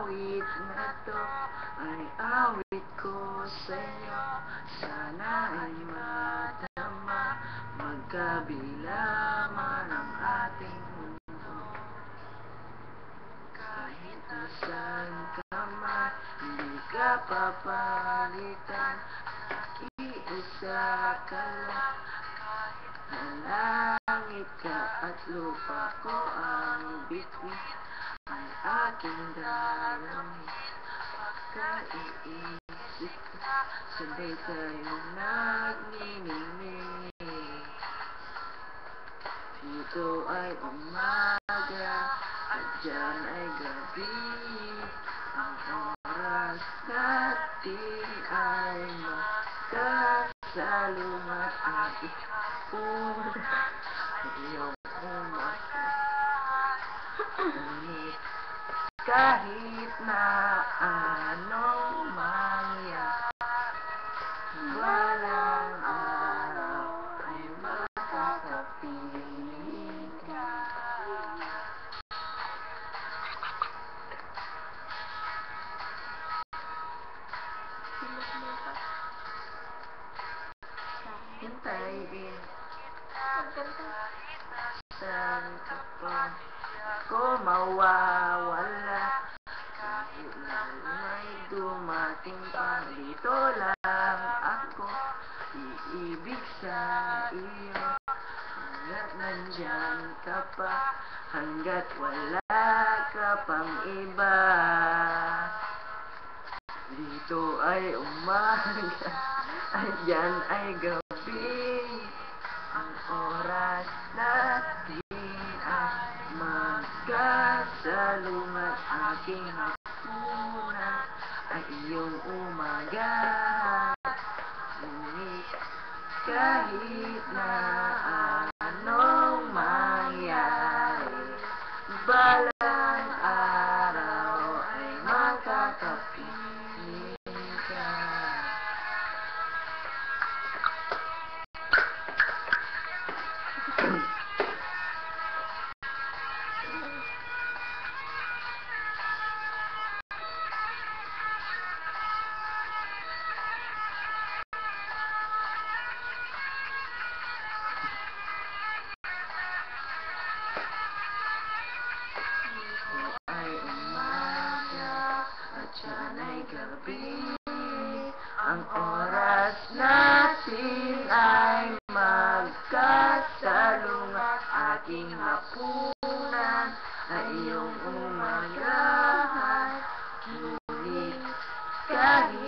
awit na to ay awit ko sa'yo. Sana ay madama, magkabila man ang ating mundo. Kahit nasan ka man, hindi ka papalitan. Iisa ka lang, kahit na langit ka at lupa ko ang bituin. Ang aking dalangin, pagka-iisip ka, sabay tayo nagniningning. Dito ay umaga at dyan ay gabi. Ang oras natin ay magkasalungat at ipuna iyong umaga. Kahit na anong mangyari, walang araw ay makakapiling ka. Hintay din saan ka pa ko mawawala. Kahit na may dumating pa, dito lang ako iibig sa iyo. Hanggat nandyan ka pa, hanggat wala ka pang iba. Dito ay umaga at dyan ay gabi. Ang oras natin ay magkasalungat. Aking hapunan ay iyong umaga. Ngunit kahit na anong mangyari, balang araw ay makakapiling ka. Ang oras natin ay magkasalungat. Aking hapunan ay iyong umagahan. Ngunit kahit